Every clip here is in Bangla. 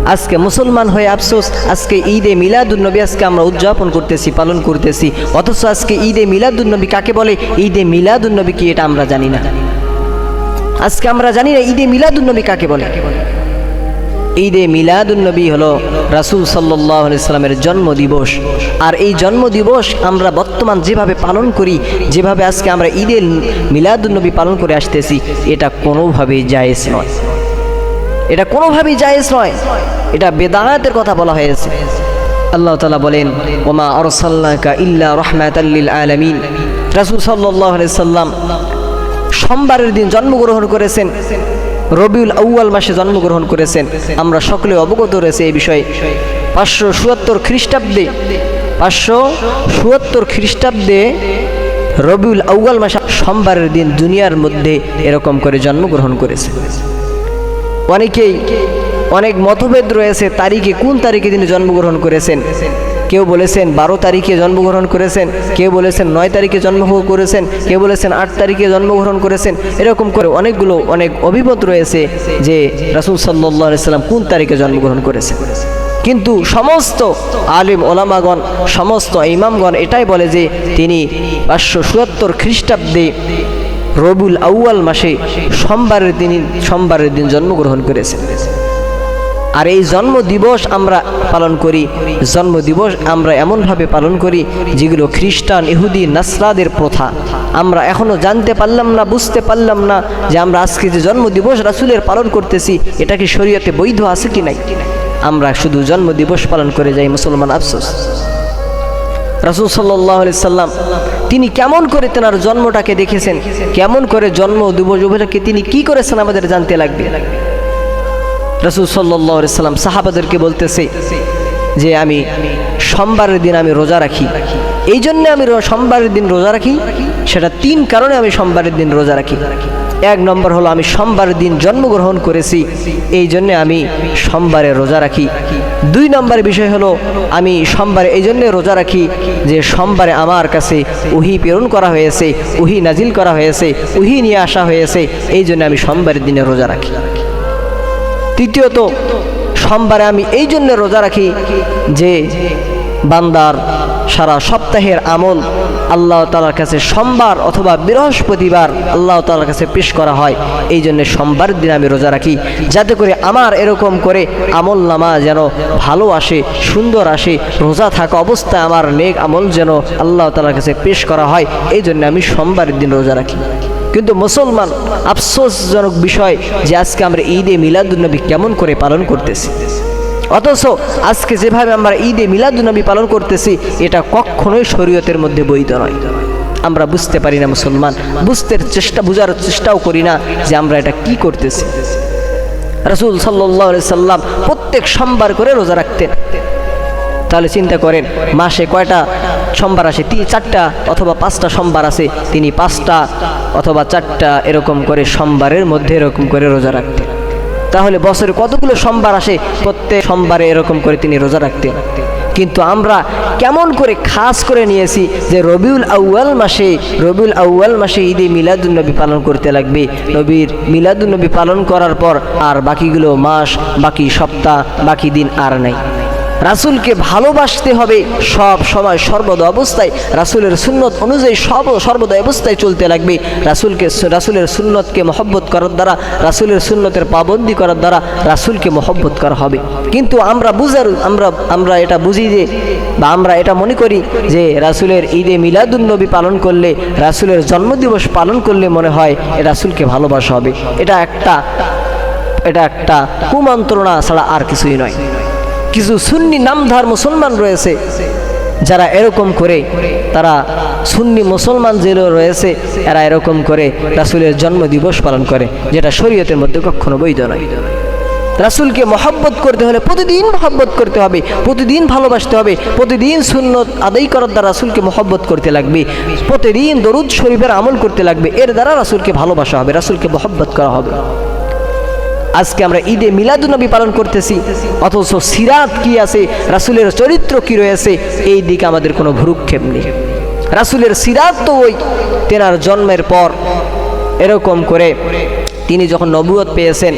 আজকে মুসলমান হয়ে আফসোস, আজকে ঈদে মিলাদুন্নবী আজকে আমরা উদযাপন করতেছি, পালন করতেছি, অথচ আজকে ঈদে মিলাদুন্নবী কাকে বলে, ঈদে মিলাদুন্নবী কি এটা আমরা জানি না। আজকে আমরা জানি না ঈদে মিলাদুন্নবী কাকে বলে। ঈদে মিলাদুন্নবী হলো রাসূল সাল্লাল্লাহু আলাইহি সাল্লামের জন্মদিবস। আর এই জন্মদিবস আমরা বর্তমান যেভাবে পালন করি, যেভাবে আজকে আমরা ঈদে মিলাদুন্নবী পালন করে আসতেছি, এটা কোনোভাবেই জায়েজ নয়, এটা কোনোভাবেই জায়েজ নয়, এটা বেদাতের কথা বলা হয়েছে। আল্লাহ তাআলা বলেন, ওমা আরসালনাকা ইল্লা রাহমাতাল লিল আলামিন। রাসূল সাল্লাল্লাহু আলাইহি সাল্লাম সোমবারের দিন জন্মগ্রহণ করেছেন, রবিউল আউয়াল মাসে জন্মগ্রহণ করেছেন। আমরা সকলে অবগত রয়েছে এই বিষয়ে। 577 খ্রিস্টাব্দে রবিউল আউয়াল মাসে সোমবারের দিন দুনিয়ার মধ্যে এরকম করে জন্মগ্রহণ করেছে। অনেকেই অনেক মতভেদ রয়েছে তারিখে, কোন তারিখে তিনি জন্মগ্রহণ করেছেন। কেউ বলেছেন 12 তারিখে জন্মগ্রহণ করেছেন, কেউ বলেছেন 9 তারিখে জন্মগ্রহণ করেছেন, কেউ বলেছেন 8 তারিখে জন্মগ্রহণ করেছেন। এরকম করে অনেক অভিমত রয়েছে যে রাসূল সাল্লাল্লাহু আলাইহি সাল্লাম কোন তারিখে জন্মগ্রহণ করেছেন। কিন্তু সমস্ত আলিম ওলামাগণ, সমস্ত ইমামগণ এটাই বলে যে তিনি 577 খ্রিস্টাব্দে রবিউল আউয়াল মাসে সোমবারের দিন জন্মগ্রহণ করেছেন। আর এই জন্মদিবস আমরা পালন করি, জন্মদিবস আমরা এমনভাবে পালন করি যেগুলো খ্রিস্টান, ইহুদি, নাসরাদের প্রথা। আমরা এখনও জানতে পারলাম না, বুঝতে পারলাম না যে আমরা আজকে যে জন্মদিবস রাসূলের পালন করতেছি এটা কি শরীয়তে বৈধ আছে কি নাই। আমরা শুধু জন্মদিবস পালন করে যাই মুসলমান, আফসোস। রাসূল সাল্লাল্লাহু আলাইহি সাল্লাম তিনি কেমন করে তেনার জন্মটাকে দেখেছেন, কেমন করে জন্মদিবসটাকে তিনি কি করেছেন আমাদের জানতে লাগবে। রাসূল সাল্লাল্লাহু আলাইহি সাল্লাম সাহাবাদেরকে বলতেছে যে আমি সোমবারের দিন আমি রোজা রাখি। এই জন্য আমি সোমবারের দিন রোজা রাখি, সেটা 3 কারণে আমি সোমবারের দিন রোজা রাখি। 1 নম্বর হলো আমি সোমবারের দিন জন্মগ্রহণ করেছি, এই জন্য আমি সোমবারে রোজা রাখি। 2 নম্বর বিষয় হলো আমি সোমবারে এই জন্য রোজা রাখি যে সোমবারে আমার কাছে ওহী প্রেরণ করা হয়েছে, ওহী নাজিল করা হয়েছে, ওহী নিয়ে আসা হয়েছে, এই জন্য আমি সোমবারের দিনে রোজা রাখি। তৃতীয়ত, সোমবারে আমি এই জন্য রোজা রাখি যে বান্দার সারা সপ্তাহের আমল আল্লাহ তাআলার কাছে সোমবার অথবা বৃহস্পতিবার আল্লাহ তাআলার কাছে পেশ করা হয়। এই জন্য সোমবার দিন আমি রোজা রাখি, যাতে করে আমার এরকম করে আমল নামা যেন ভালো আসে, সুন্দর আসে। রোজা থাকা অবস্থায় আমার নেক আমল যেন আল্লাহ তাআলার কাছে পেশ করা হয়, এই জন্য আমি সোমবারের দিন রোজা রাখি। কিন্তু মুসলমান, আফসোসজনক বিষয় যে আজকে আমরা ঈদে মিলাদুন্নবী কেমন করে পালন করতেছি, অথচ আজকে যেভাবে আমরা ঈদে মিলাদুন্নবী পালন করতেছি এটা কখনোই শরীয়তের মধ্যে বৈধ নয়। আমরা বুঝতে পারি না মুসলমান, বুঝার চেষ্টাও করি না যে আমরা এটা কি করতেছি। রাসূল সাল্লাল্লাহু আলাইহি সাল্লাম প্রত্যেক সোমবার করে রোজা রাখতেন। তাহলে চিন্তা করেন মাসে কয়টা সোমবার আসে? 4টা অথবা 5টা সোমবার আছে, তিনি 5টা অথবা 4টা এরকম করে সোমবারের মধ্যে এরকম করে রোজা রাখতেন। তাহলে বছরে কতগুলো সোমবার আসে? প্রত্যেক সোমবারে এরকম করে তিনি রোজা রাখতেন। কিন্তু আমরা কেমন করে খাস করে নিয়েছি যে রবিউল আউয়াল মাসে ঈদে মিলাদুন্নবী পালন করতে লাগবে। নবীর মিলাদুন্নবী পালন করার পর আর বাকিগুলো মাস, বাকি সপ্তাহ, বাকি দিন আর নাই। রাসূলকে ভালোবাসতে হবে সব সময়, সর্বদা অবস্থায়। রাসূলের সুন্নত অনুযায়ী সর্বদা অবস্থায় চলতে লাগবে। রাসূলের সুন্নতকে মহব্বত করার দ্বারা, রাসূলের সুন্নতের পাবন্দি করার দ্বারা রাসূলকে মহব্বত করা হবে। কিন্তু আমরা এটা বুঝি যে, বা আমরা এটা মনে করি যে রাসূলের ঈদে মিলাদুন্নবী পালন করলে, রাসূলের জন্মদিবস পালন করলে মনে হয় রাসূলকে ভালোবাসা হবে। এটা একটা কুমন্ত্রণা ছাড়া আর কিছুই নয়। কিছু সুন্নি নামধার মুসলমান রয়েছে যারা এরকম করে, তারা সুন্নি মুসলমান যেগুলো রয়েছে এরা এরকম করে রাসূলের জন্মদিবস পালন করে, যেটা শরীয়তের মধ্যে কখনো বৈধ নয়। রাসূলকে মহব্বত করতে হলে প্রতিদিন মহব্বত করতে হবে, প্রতিদিন ভালোবাসতে হবে, প্রতিদিন সুন্নত আদায় করার দ্বারা রাসূলকে মহব্বত করতে লাগবে, প্রতিদিন দরুদ শরীফের আমল করতে লাগবে। এর দ্বারা রাসূলকে ভালোবাসা হবে, রাসূলকে মহব্বত করা হবে। আজকে আমরা ঈদে মিলাদুন্নবী পালন করতেছি, অথচ সিরাত কি আছে, রাসূলের চরিত্র কি রয়েছে, এই দিকে আমাদের কোনো ভ্রুক্ষেপ নেই। রাসূলের সিরাত তো ওই তেনার জন্মের পর এরকম করে তিনি যখন নবুয়ত পেয়েছেন,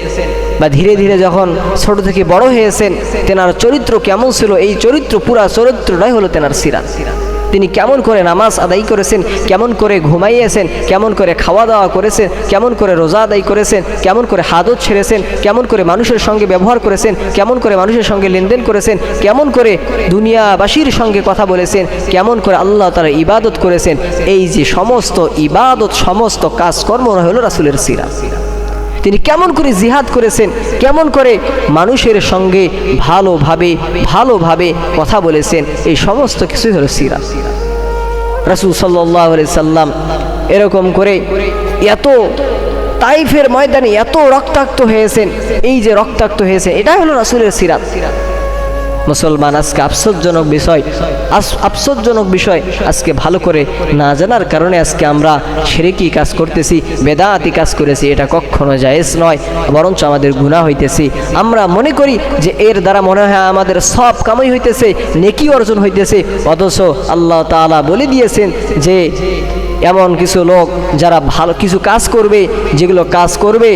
বা ধীরে ধীরে যখন ছোট থেকে বড় হয়েছেন, তেনার চরিত্র কেমন ছিল, এই চরিত্র পুরা চরিত্রটাই হলো তেনার সিরাত। তিনি কেমন করে নামাজ আদায় করেছেন, কেমন করে ঘুমাইয়েছেন, কেমন করে খাওয়া দাওয়া করেছেন, কেমন করে রোজা আদায় করেছেন, কেমন করে হাদত ছেড়েছেন, কেমন করে মানুষের সঙ্গে ব্যবহার করেছেন, কেমন করে মানুষের সঙ্গে লেনদেন করেছেন, কেমন করে দুনিয়াবাসীর সঙ্গে কথা বলেছেন, কেমন করে আল্লাহ তাআলার ইবাদত করেছেন। এই যে সমস্ত ইবাদত, সমস্ত কাজকর্ম হলো রাসূলের সিরাত। তিনি কেমন করে জিহাদ করেছেন, কেমন করে মানুষের সঙ্গে ভালোভাবে কথা বলেছেন, এই সমস্ত কিছুই হলো সিরাত। রাসূল সাল্লাল্লাহু আলাইহি সাল্লাম এরকম করে এত তাইফের ময়দানে এত রক্তাক্ত হয়েছেন, এই যে রক্তাক্ত হয়েছে এটাই হলো রাসূলের সিরাত। মুসলমান আজকে আফসোসজনক বিষয় আজকে ভালো করে না জানার কারণে আজকে আমরা শিরকি কাজ করতেছি, বেদাতি কাজ করেছি। এটা কখনো জায়েজ নয়, বরঞ্চ আমাদের গুনাহ হইতেছি। আমরা মনে করি যে এর দ্বারা মনে হয় আমাদের সব কামাই হইতেছে, নেকি অর্জন হইতেছে, অথচ আল্লাহ তাআলা বলে দিয়েছেন যে এমন কিছু লোক যারা ভালো কিছু কাজ করবে, যেগুলো কাজ করবে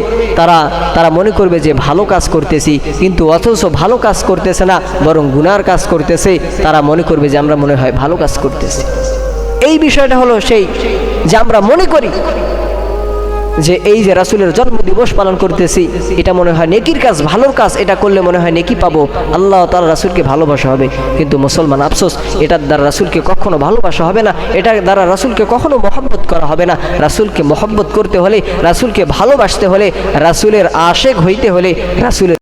তারা মনে করবে যে ভালো কাজ করতেছি, কিন্তু অথচ ভালো কাজ করতেছে না, বরং গুনার কাজ করতেছে। তারা মনে করবে যে আমরা মনে হয় ভালো কাজ করতেছি। এই বিষয়টা হলো সেই যে আমরা মনে করি যে এই যে রাসূলের জন্মদিবস পালন করতেছি, এটা মনে হয় নেকির কাজ, ভালোর কাজ, এটা করলে মনে হয় নেকি পাবো, আল্লাহ তাআলা রাসূলকে ভালোবাসা হবে। কিন্তু মুসলমান আফসোস, এটার দ্বারা রাসূলকে কখনো ভালোবাসা হবে না, এটার দ্বারা রাসূলকে কখনো মহব্বত করা হবে না। রাসূলকে মহব্বত করতে হলে, রাসূলকে ভালোবাসতে হলে, রাসূলের আশেক হইতে হলে রাসূলের